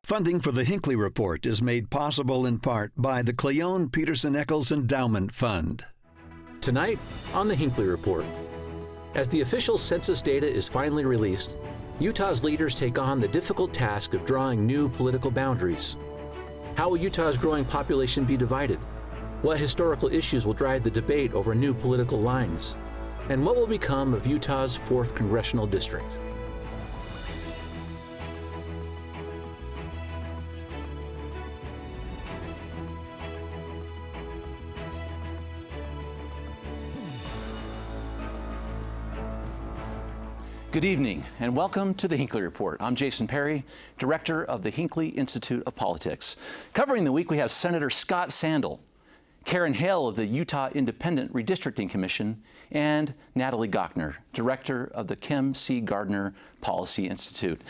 Funding for the Hinckley Report is made possible in part by the Cleone Peterson Eccles Endowment Fund. Tonight on the Hinckley Report. As the official census data is finally released, Utah's leaders take on the difficult task of drawing new political boundaries. How will Utah's growing population be divided? What historical issues will drive the debate over new political lines? And what will become of Utah's 4th Congressional District? Good evening and welcome to the Hinckley Report. I'm Jason Perry, Director of the Hinckley Institute of Politics. Covering the week, we have Senator Scott Sandall, Karen Hale of the Utah Independent Redistricting Commission, and Natalie Gochnour, Director of the Kem C. Gardner Policy Institute.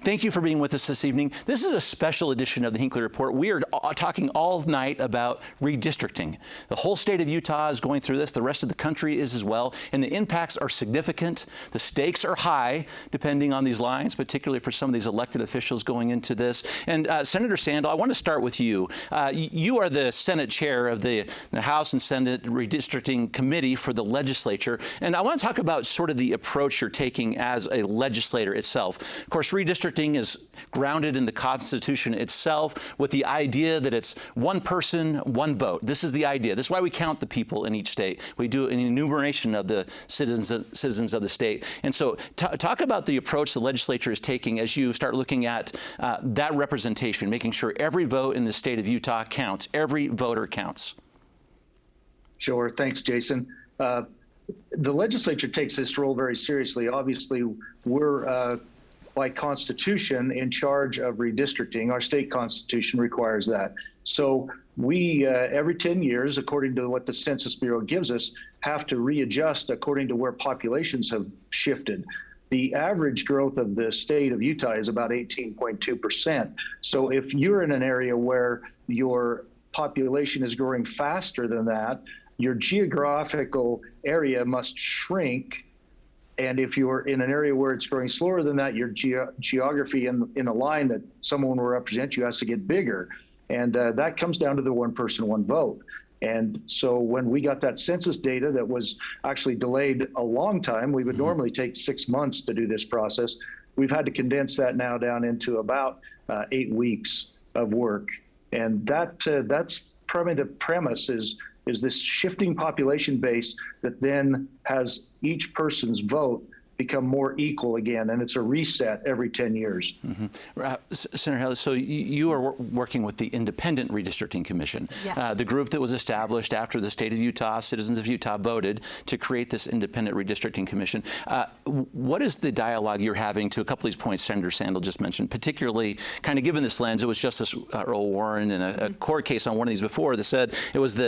Thank you for being with us this evening. This is a special edition of the Hinckley Report. We are talking all night about redistricting. The whole state of Utah is going through this. The rest of the country is as well. And the impacts are significant. The stakes are high, depending on these lines, particularly for some of these elected officials going into this. And Senator Sandall, I want to start with you. You are the Senate chair of the House and Senate Redistricting Committee for the legislature. And I want to talk about sort of the approach you're taking as a legislator itself. Of course, redistricting is grounded in the Constitution itself with the idea that it's one person, one vote. This is the idea. This is why we count the people in each state. We do an enumeration of the citizens of the state. And so talk about the approach the legislature is taking as you start looking at that representation, making sure every vote in the state of Utah counts. Every voter counts. Sure. Thanks, Jason. The legislature takes this role very seriously. Obviously, we're by Constitution in charge of redistricting. Our state constitution requires that. So we, every 10 years, according to what the Census Bureau gives us, have to readjust according to where populations have shifted. The average growth of the state of Utah is about 18.2%. So if you're in an area where your population is growing faster than that, your geographical area must shrink. And if you're in an area where it's growing slower than that, your geography in a line that someone will represent you has to get bigger. And that comes down to the one person, one vote. And so when we got that census data that was actually delayed a long time, we would normally take 6 months to do this process. We've had to condense that now down into about 8 weeks of work. And that's probably the premise is this shifting population base that then has each person's vote become more equal again, and it's a reset every 10 years. Senator Hale, so you are working with the Independent Redistricting Commission, yes. The group that was established after the state of Utah, citizens of Utah voted to create this Independent Redistricting Commission. What is the dialogue you're having to a couple of these points Senator Sandall just mentioned, particularly kind of given this lens? It was Justice Earl Warren in a court case on one of these before that said it was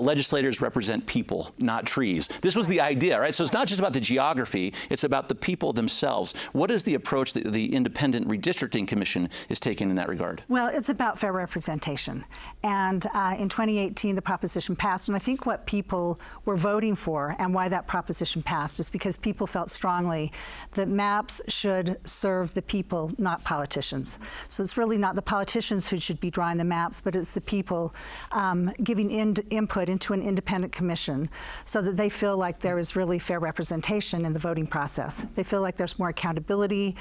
legislators represent people, not trees. This was the idea, right? So it's not just about the geography, it's about the people themselves. What is the approach that the Independent Redistricting Commission is taking in that regard? Well, it's about fair representation. And in 2018, the proposition passed. And I think what people were voting for and why that proposition passed is because people felt strongly that maps should serve the people, not politicians. So it's really not the politicians who should be drawing the maps, but it's the people giving input into an independent commission so that they feel like there is really fair representation in the voting process. They feel like there's more accountability.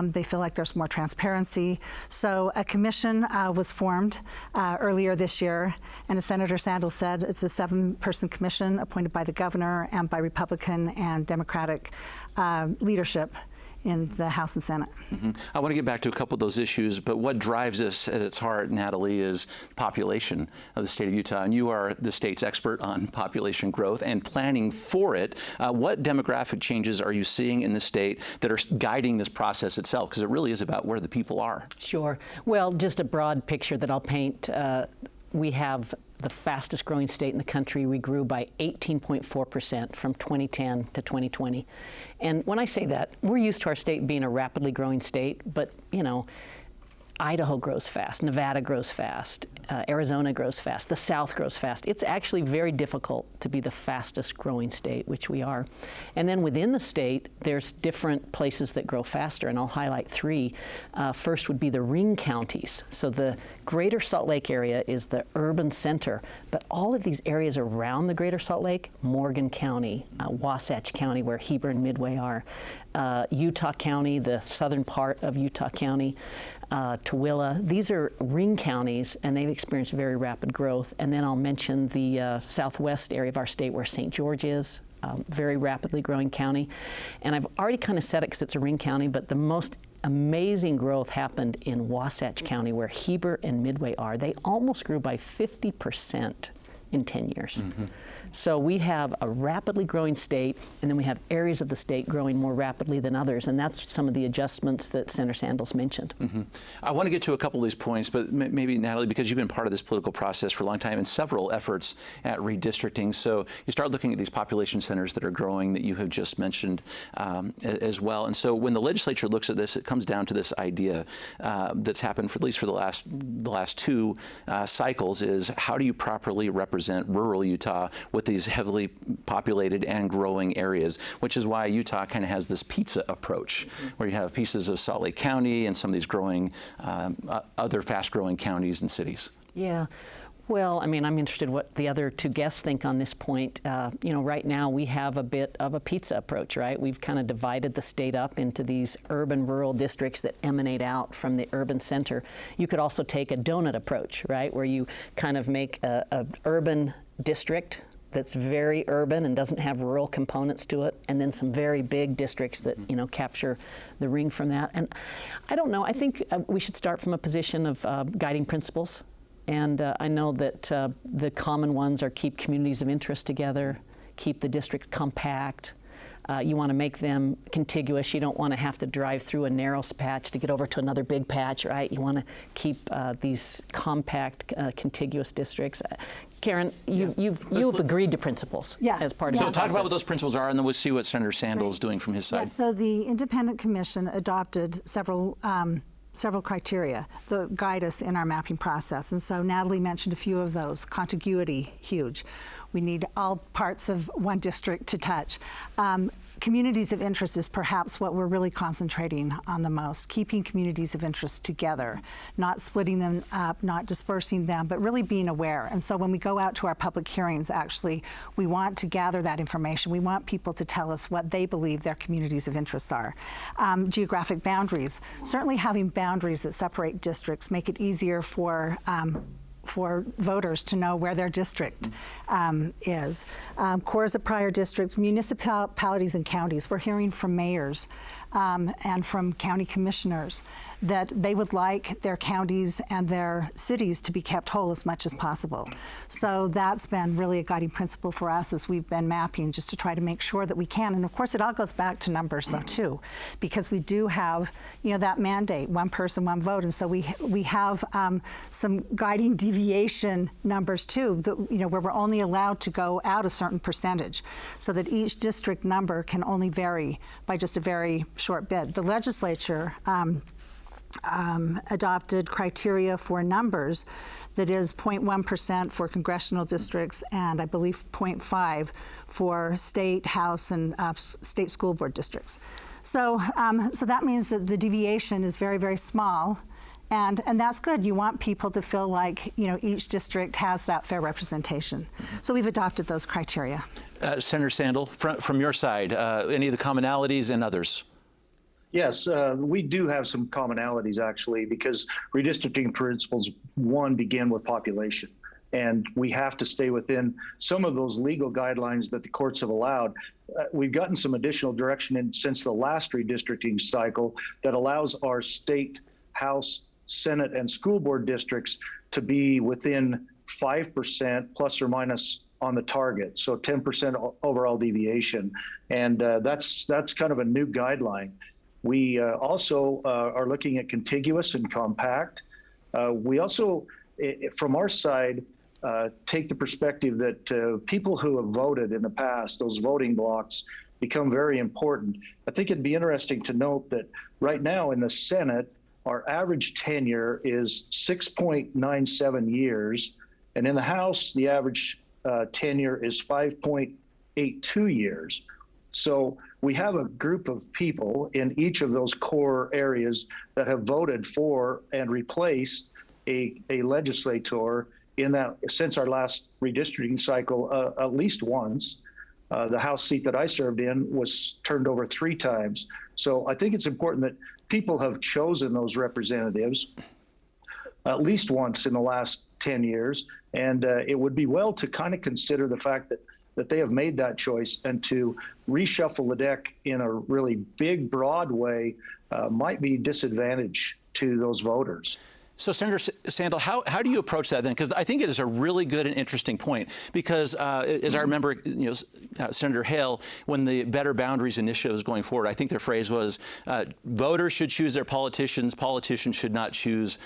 They feel like there's more transparency. So a commission was formed earlier this year, and as Senator Sandall said, it's a 7-person commission appointed by the governor and by Republican and Democratic leadership in the House and Senate. I want to get back to a couple of those issues, but what drives us at its heart, Natalie, is population of the state of Utah. And you are the state's expert on population growth and planning for it. What demographic changes are you seeing in the state that are guiding this process itself? Because it really is about where the people are. Sure. Well, just a broad picture that I'll paint. We have the fastest growing state in the country. We grew by 18.4% from 2010 to 2020. And when I say that, we're used to our state being a rapidly growing state, but, you know, Idaho grows fast, Nevada grows fast, Arizona grows fast, the South grows fast. It's actually very difficult to be the fastest growing state, which we are. And then within the state, there's different places that grow faster, and I'll highlight three. First would be the ring counties. So the greater Salt Lake area is the urban center, but all of these areas around the greater Salt Lake, Morgan County, Wasatch County, where Heber and Midway are, Utah County, the southern part of Utah County, Tooele. These are ring counties, and they've experienced very rapid growth. And then I'll mention the southwest area of our state where St. George is, very rapidly growing county. And I've already kind of said it because it's a ring county, but the most amazing growth happened in Wasatch County where Heber and Midway are. They almost grew by 50% in 10 years. Mm-hmm. So we have a rapidly growing state, and then we have areas of the state growing more rapidly than others, and that's some of the adjustments that Senator Sandall's mentioned. Mm-hmm. I want to get to a couple of these points, but maybe, Natalie, because you've been part of this political process for a long time and several efforts at redistricting, so you start looking at these population centers that are growing that you have just mentioned as well. And so when the legislature looks at this, it comes down to this idea that's happened for at least for the last two cycles, is how do you properly represent rural Utah with these heavily populated and growing areas, which is why Utah kind of has this pizza approach, where you have pieces of Salt Lake County and some of these growing, other fast-growing counties and cities. Yeah. Well, I mean, I'm interested what the other two guests think on this point. You know, right now we have a bit of a pizza approach, right? We've kind of divided the state up into these urban-rural districts that emanate out from the urban center. You could also take a donut approach, right, where you kind of make a urban district that's very urban and doesn't have rural components to it, and then some very big districts that, you know, capture the ring from that. And I don't know, I think we should start from a position of guiding principles. And I know that the common ones are keep communities of interest together, keep the district compact. You want to make them contiguous. You don't want to have to drive through a narrow patch to get over to another big patch, right? You want to keep these compact, contiguous districts. Karen, you've agreed to principles as part of the process. So talk about what those principles are, and then we'll see what Senator Sandall is doing from his side. Yeah, so the Independent Commission adopted several criteria that guide us in our mapping process. And so Natalie mentioned a few of those. Contiguity, huge. We need all parts of one district to touch. Communities of interest is perhaps what we're really concentrating on the most, keeping communities of interest together, not splitting them up, not dispersing them, but really being aware. And so when we go out to our public hearings, actually, we want to gather that information. We want people to tell us what they believe their communities of interest are. Geographic boundaries. Certainly having boundaries that separate districts make it easier for voters to know where their district is. Cores of prior districts, municipalities and counties. We're hearing from mayors and from county commissioners that they would like their counties and their cities to be kept whole as much as possible. So that's been really a guiding principle for us as we've been mapping, just to try to make sure that we can. And of course, it all goes back to numbers though too, because we do have, you know, that mandate, one person, one vote. And so we have some guiding deviation numbers too, that, you know, where we're only allowed to go out a certain percentage, so that each district number can only vary by just a very short bit. The legislature adopted criteria for numbers that is 0.1% for congressional districts, and I believe 0.5 for state house and state school board districts. So that means that the deviation is very, very small, and that's good. You want people to feel like, you know, each district has that fair representation. So we've adopted those criteria. Senator Sandall, from your side, any of the commonalities and others? Yes, we do have some commonalities actually, because redistricting principles, one, begin with population. And we have to stay within some of those legal guidelines that the courts have allowed. We've gotten some additional direction since the last redistricting cycle that allows our state, House, Senate, and school board districts to be within 5% plus or minus on the target, so 10% overall deviation. And that's kind of a new guideline. We also are looking at contiguous and compact. We also, from our side, take the perspective that people who have voted in the past, those voting blocks, become very important. I think it'd be interesting to note that right now in the Senate, our average tenure is 6.97 years. And in the House, the average tenure is 5.82 years. So we have a group of people in each of those core areas that have voted for and replaced a legislator in that since our last redistricting cycle at least once. The House seat that I served in was turned over 3 times. So I think it's important that people have chosen those representatives at least once in the last 10 years. And it would be well to kind of consider the fact that they have made that choice, and to reshuffle the deck in a really big, broad way might be disadvantage to those voters. So, Senator Sandall, how do you approach that then? Because I think it is a really good and interesting point. Because as I remember, Senator Hale, when the Better Boundaries initiative was going forward, I think their phrase was, voters should choose their politicians, politicians should not choose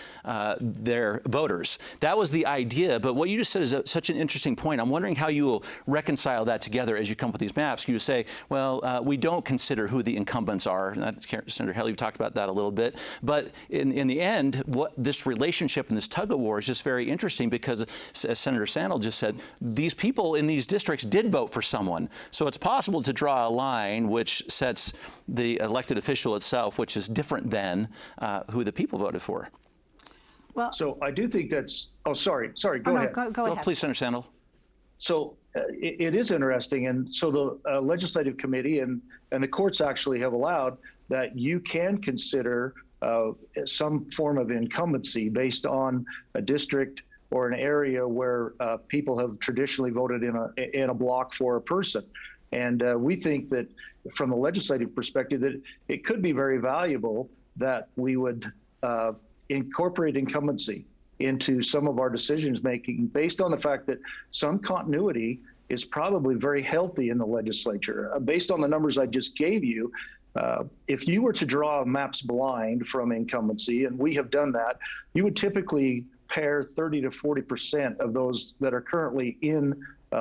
their voters. That was the idea. But what you just said is such an interesting point. I'm wondering how you will reconcile that together as you come up with these maps. You say, well, we don't consider who the incumbents are. Senator Hale, you've talked about that a little bit. But in the end, what this relationship and this tug of war is just very interesting, because, as Senator Sandall just said, these people in these districts did vote for someone. So it's possible to draw a line which sets the elected official itself, which is different than who the people voted for. Well, so I do think that's, sorry, go ahead. Go ahead. Please, Senator Sandall. So it is interesting. And so the Legislative Committee and the courts actually have allowed that you can consider some form of incumbency based on a district or an area where people have traditionally voted in a block for a person. And we think that from the legislative perspective that it could be very valuable that we would incorporate incumbency into some of our decisions making, based on the fact that some continuity is probably very healthy in the legislature. Based on the numbers I just gave you, if you were to draw maps blind from incumbency, and we have done that, you would typically pair 30 to 40% of those that are currently in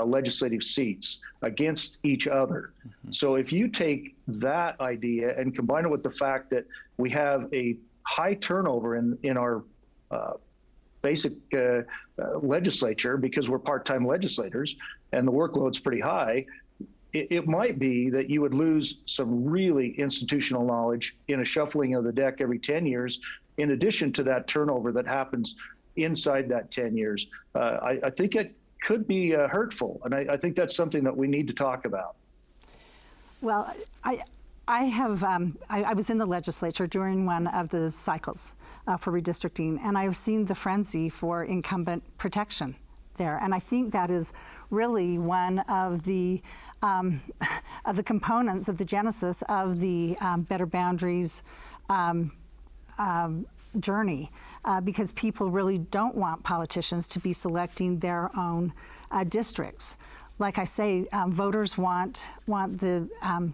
legislative seats against each other. Mm-hmm. So if you take that idea and combine it with the fact that we have a high turnover in our basic legislature, because we're part-time legislators and the workload's pretty high, it might be that you would lose some really institutional knowledge in a shuffling of the deck every 10 years, in addition to that turnover that happens inside that 10 years. I think it could be hurtful, and I think that's something that we need to talk about. Well, I was in the legislature during one of the cycles for redistricting, and I've seen the frenzy for incumbent protection there. And I think that is really one of the components of the genesis of the Better Boundaries journey, because people really don't want politicians to be selecting their own districts. Like I say, voters want the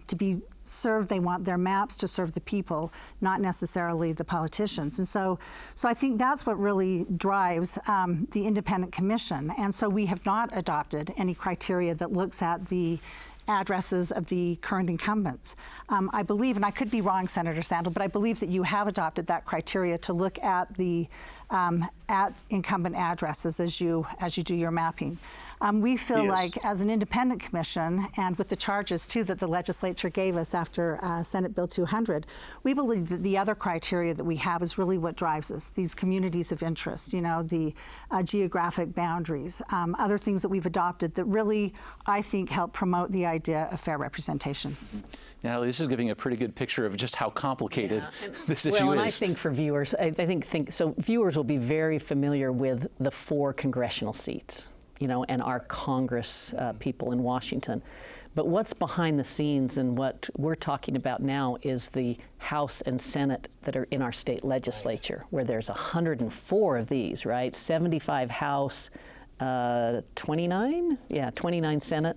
to be served. They want their maps to serve the people, not necessarily the politicians. And so I think that's what really drives the independent commission. And so we have not adopted any criteria that looks at the addresses of the current incumbents. I believe, and I could be wrong, Senator Sandall, but I believe that you have adopted that criteria to look at the at incumbent addresses as you do your mapping. We feel like, as an independent commission, and with the charges too that the legislature gave us after Senate Bill 200, we believe that the other criteria that we have is really what drives us. These communities of interest, the geographic boundaries, other things that we've adopted that really, I think, help promote the idea of fair representation. Natalie, this is giving a pretty good picture of just how complicated this issue is. Well, and I think for viewers, I think so. Viewers will be very familiar with the 4 congressional seats, and our Congress people in Washington. But what's behind the scenes and what we're talking about now is the House and Senate that are in our state legislature, where there's 104 of these, right? 75 House, 29 Senate.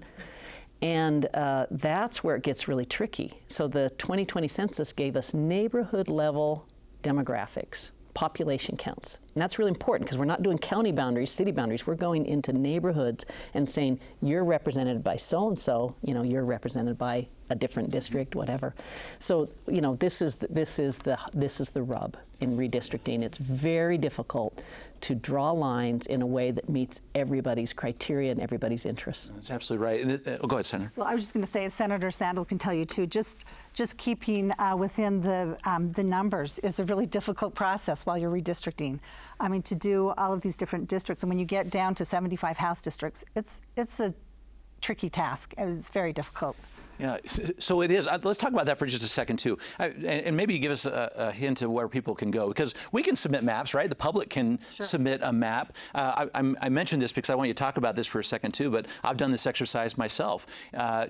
And that's where it gets really tricky. So the 2020 census gave us neighborhood level demographics, population counts. And that's really important, because we're not doing county boundaries, city boundaries. We're going into neighborhoods and saying, you're represented by so-and-so, you're represented by a different district, whatever. So, you know, this is the rub in redistricting. It's very difficult to draw lines in a way that meets everybody's criteria and everybody's interests. That's absolutely right. Go ahead, Senator. Well, I was just going to say, as Senator Sandall can tell you too, just keeping within the numbers is a really difficult process while you're redistricting. I mean, to do all of these different districts, and when you get down to 75 House districts, it's a tricky task. It's very difficult. Yeah, so it is. Let's talk about that for just a second, too. And maybe give us a hint of where people can go, because we can submit maps, right? The public can submit a map. I mentioned this because I want you to talk about this for a second, too, but I've done this exercise myself,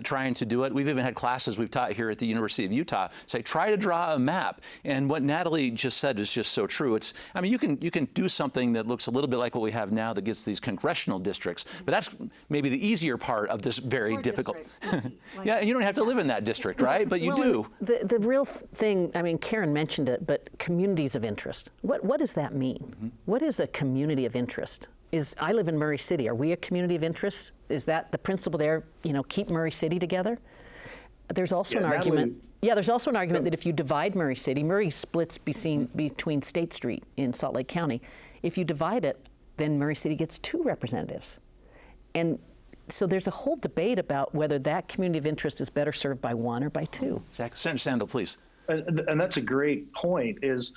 trying to do it. We've even had classes we've taught here at the University of Utah say, try to draw a map. And what Natalie just said is just so true. I mean, you can do something that looks a little bit like what we have now that gets these congressional districts, but that's maybe the easier part of this very difficult. Yeah, and you don't have to live in that district, right? But you do. The real thing, I mean, Karen mentioned it, but communities of interest. What does that mean? Mm-hmm. What is a community of interest? I live in Murray City. Are we a community of interest? Is that the principle there, you know, keep Murray City together? There's also an argument. Yeah, there's also an argument that if you divide Murray City, Murray splits between State Street in Salt Lake County. If you divide it, then Murray City gets 2 representatives. And so there's a whole debate about whether that community of interest is better served by 1 or by 2. Exactly. Senator Sandall, please. And that's a great point, is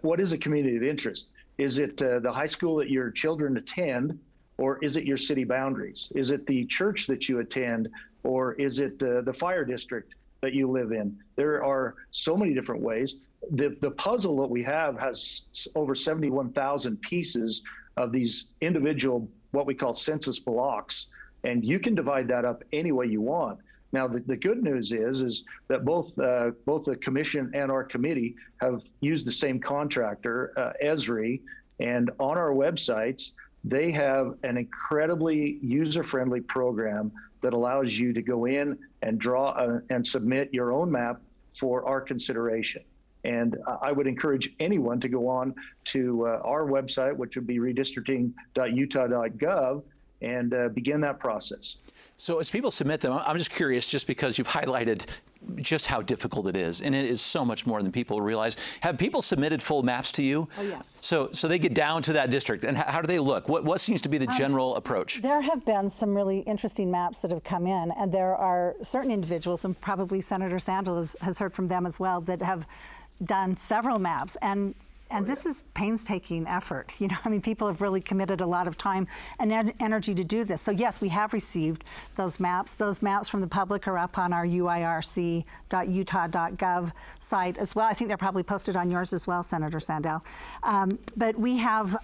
what is a community of interest? Is it the high school that your children attend, or is it your city boundaries? Is it the church that you attend, or is it the fire district that you live in? There are so many different ways. The puzzle that we have has over 71,000 pieces of these individual, what we call census blocks. And you can divide that up any way you want. Now, the good news is that both the commission and our committee have used the same contractor, Esri, and on our websites, they have an incredibly user-friendly program that allows you to go in and draw and submit your own map for our consideration. And I would encourage anyone to go on to our website, which would be redistricting.utah.gov, and begin that process. So as people submit them, I'm just curious, just because you've highlighted just how difficult it is, and it is so much more than people realize. Have people submitted full maps to you? Oh, yes. So they get down to that district, and how do they look? What seems to be the general approach? There have been some really interesting maps that have come in, and there are certain individuals, and probably Senator Sandall has heard from them as well, that have done several maps. And this is painstaking effort. You know, I mean, people have really committed a lot of time and energy to do this. So yes, we have received those maps. Those maps from the public are up on our UIRC.utah.gov site as well. I think they're probably posted on yours as well, Senator Sandall. But we have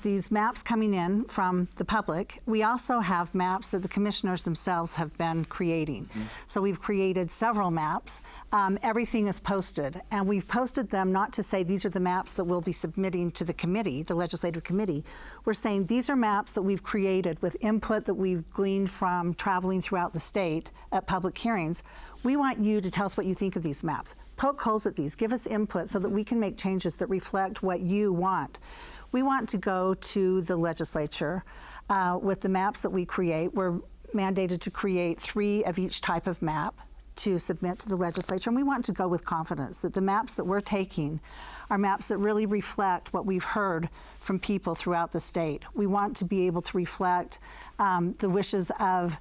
these maps coming in from the public. We also have maps that the commissioners themselves have been creating. Mm-hmm. So we've created several maps. Everything is posted, and we've posted them not to say these are the maps that we'll be submitting to the committee, the legislative committee. We're saying these are maps that we've created with input that we've gleaned from traveling throughout the state at public hearings. We want you to tell us what you think of these maps. Poke holes at these, give us input so that we can make changes that reflect what you want. We want to go to the legislature with the maps that we create. We're mandated to create 3 of each type of map to submit to the legislature, and we want to go with confidence that the maps that we're taking are maps that really reflect what we've heard from people throughout the state. We want to be able to reflect the wishes of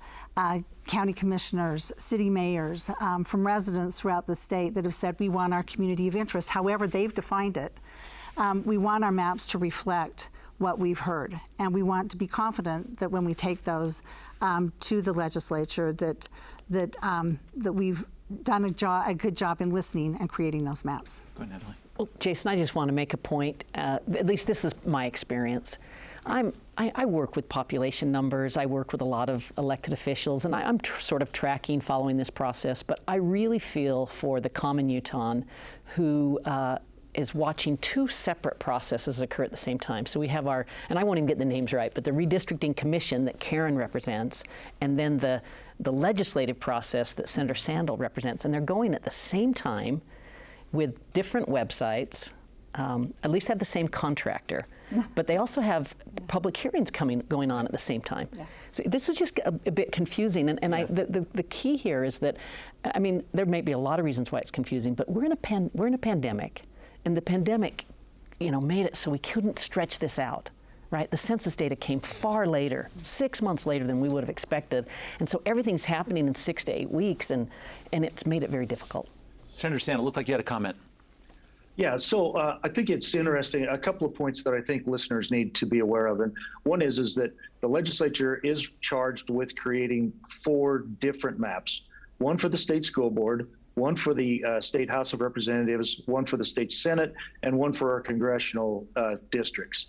county commissioners, city mayors, from residents throughout the state that have said we want our community of interest, however they've defined it. We want our maps to reflect what we've heard, and we want to be confident that when we take those to the legislature, that we've done a good job in listening and creating those maps. Go ahead, Natalie. Well, Jason, I just want to make a point. At least this is my experience. I work with population numbers. I work with a lot of elected officials, and I'm sort of tracking, following this process. But I really feel for the common Utahn who is watching 2 separate processes occur at the same time. So we have our, and I won't even get the names right, but the Redistricting Commission that Karen represents, and then the legislative process that Senator Sandall represents. And they're going at the same time with different websites, at least have the same contractor, but they also have public hearings going on at the same time. Yeah. So this is just a bit confusing, and the key here is that, I mean, there may be a lot of reasons why it's confusing, but we're in a pandemic, and the pandemic, made it so we couldn't stretch this out. Right, the census data came far later, 6 months later than we would have expected, and so everything's happening in 6 to 8 weeks, and it's made it very difficult. Senator Sandall, it looked like you had a comment. Yeah, so I think it's interesting. A couple of points that I think listeners need to be aware of, and one is that the legislature is charged with creating 4 different maps: one for the state school board, one for the state House of Representatives, one for the state Senate, and one for our congressional districts.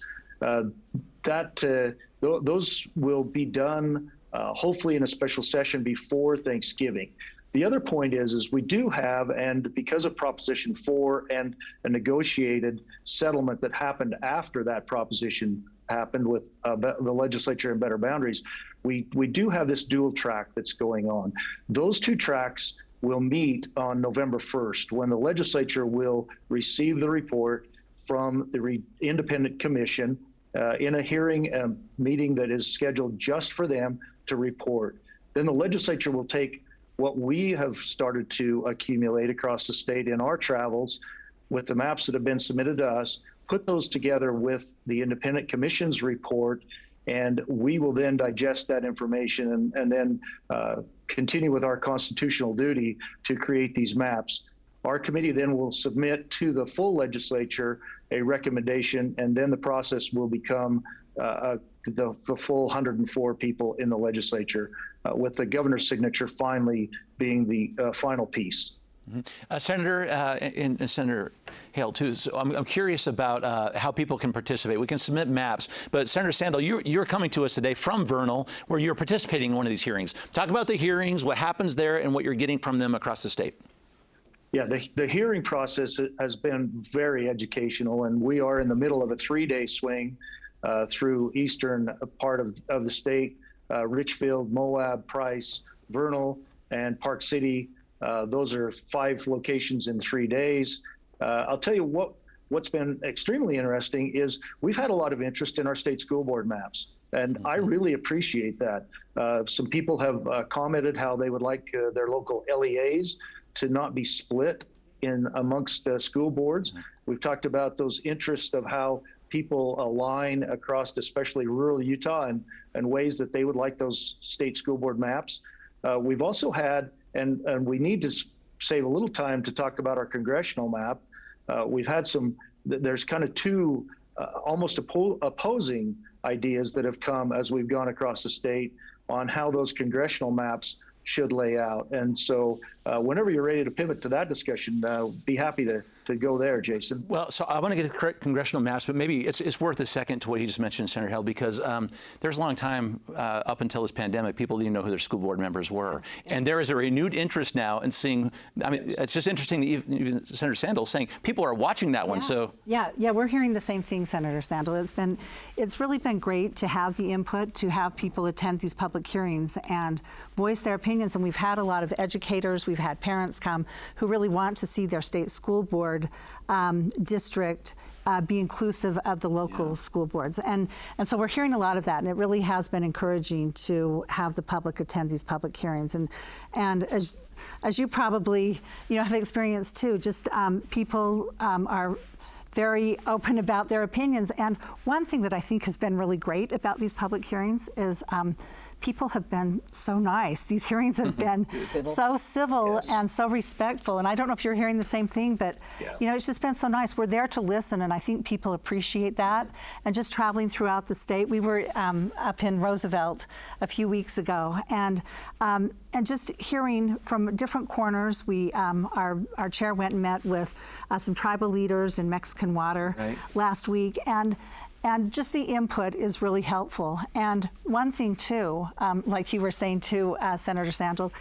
Those will be done hopefully in a special session before Thanksgiving. The other point is we do have, and because of Proposition 4 and a negotiated settlement that happened after that proposition happened with the legislature and Better Boundaries, we do have this dual track that's going on. Those 2 tracks will meet on November 1st, when the legislature will receive the report from the independent commission in a hearing meeting that is scheduled just for them to report. Then the legislature will take what we have started to accumulate across the state in our travels with the maps that have been submitted to us, put those together with the independent commission's report, and we will then digest that information and then continue with our constitutional duty to create these maps. Our committee then will submit to the full legislature a recommendation, and then the process will become the full 104 people in the legislature, with the governor's signature finally being the final piece. Mm-hmm. Senator and Senator Hale too. So I'm curious about how people can participate. We can submit maps, but Senator Sandall, you're coming to us today from Vernal, where you're participating in one of these hearings. Talk about the hearings, what happens there, and what you're getting from them across the state. Yeah, the hearing process has been very educational, and we are in the middle of a 3-day swing through eastern part of the state, Richfield, Moab, Price, Vernal, and Park City. Those are 5 locations in 3 days. I'll tell you what's been extremely interesting is we've had a lot of interest in our state school board maps, and I really appreciate that. Some people have commented how they would like their local LEAs to not be split in amongst school boards. We've talked about those interests of how people align across, especially rural Utah, and ways that they would like those state school board maps. We've also had, and we need to save a little time to talk about our congressional map. We've had there's kind of 2 almost opposing ideas that have come as we've gone across the state on how those congressional maps should lay out. And so whenever you're ready to pivot to that discussion, be happy to go there, Jason. Well, so I want to get to correct congressional maps, but maybe it's worth a second to what he just mentioned, Senator Hale, because there's a long time up until this pandemic, people didn't know who their school board members were. And there is a renewed interest now in seeing, I mean, it's just interesting that even Senator Sandall saying people are watching that one. So yeah, we're hearing the same thing, Senator Sandall. It's really been great to have the input, to have people attend these public hearings and voice their opinions. And we've had a lot of educators, we've had parents come who really want to see their state school board district be inclusive of the local school boards. And so we're hearing a lot of that, and it really has been encouraging to have the public attend these public hearings. And as you probably have experienced too, just people are very open about their opinions. And one thing that I think has been really great about these public hearings is people have been so nice. These hearings have been so civil and so respectful. And I don't know if you're hearing the same thing, but it's just been so nice. We're there to listen, and I think people appreciate that. And just traveling throughout the state, we were up in Roosevelt a few weeks ago, and just hearing from different corners. Our chair went and met with some tribal leaders in Mexican Water last week, and just the input is really helpful. And one thing too, like you were saying too, Senator Sandall,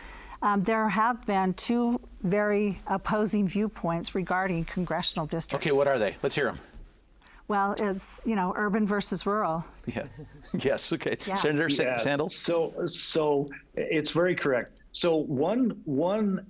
there have been 2 very opposing viewpoints regarding congressional districts. Okay, what are they? Let's hear them. Well, it's, urban versus rural. Yeah. Yes. Okay. Yeah. Senator Sandall. So it's very correct. So one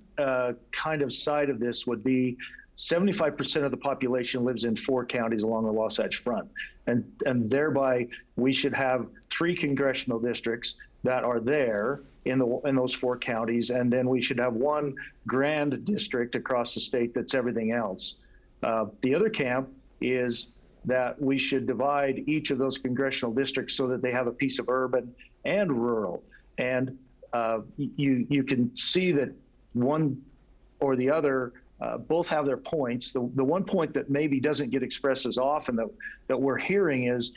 kind of side of this would be 75% of the population lives in 4 counties along the Wasatch Front, and thereby we should have 3 congressional districts, that are there in those 4 counties, and then we should have one grand district across the state that's everything else. The other camp is that we should divide each of those congressional districts so that they have a piece of urban and rural. And you can see that one or the other both have their points. The one point that maybe doesn't get expressed as often that we're hearing is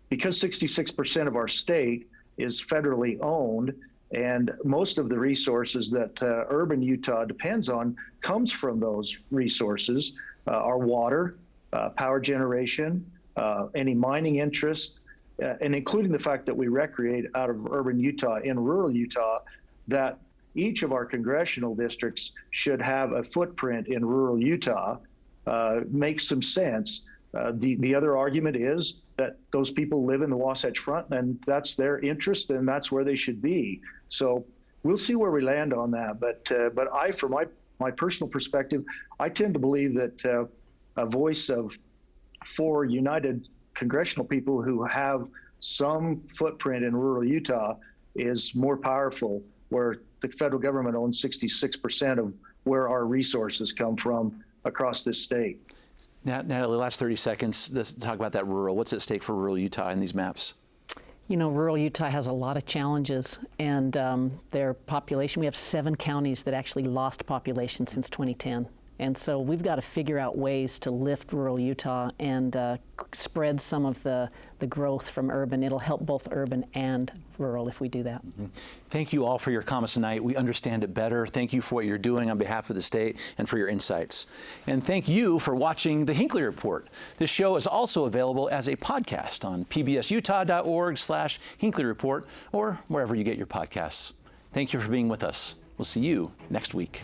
because 66% of our state is federally owned, and most of the resources that urban Utah depends on comes from those resources, our water, power generation, any mining interest, and including the fact that we recreate out of urban Utah in rural Utah, that each of our congressional districts should have a footprint in rural Utah. Makes some sense. The other argument is that those people live in the Wasatch Front, and that's their interest, and that's where they should be. So we'll see where we land on that. But I, from my personal perspective, I tend to believe that a voice of 4 united congressional people who have some footprint in rural Utah is more powerful, where the federal government owns 66% of where our resources come from across this state. Natalie, last 30 seconds, let's talk about that rural. What's at stake for rural Utah in these maps? You know, rural Utah has a lot of challenges, and their population, we have 7 counties that actually lost population since 2010. And so we've got to figure out ways to lift rural Utah and spread some of the growth from urban. It'll help both urban and rural if we do that. Mm-hmm. Thank you all for your comments tonight. We understand it better. Thank you for what you're doing on behalf of the state and for your insights. And thank you for watching the Hinckley Report. This show is also available as a podcast on pbsutah.org/Hinckley Report or wherever you get your podcasts. Thank you for being with us. We'll see you next week.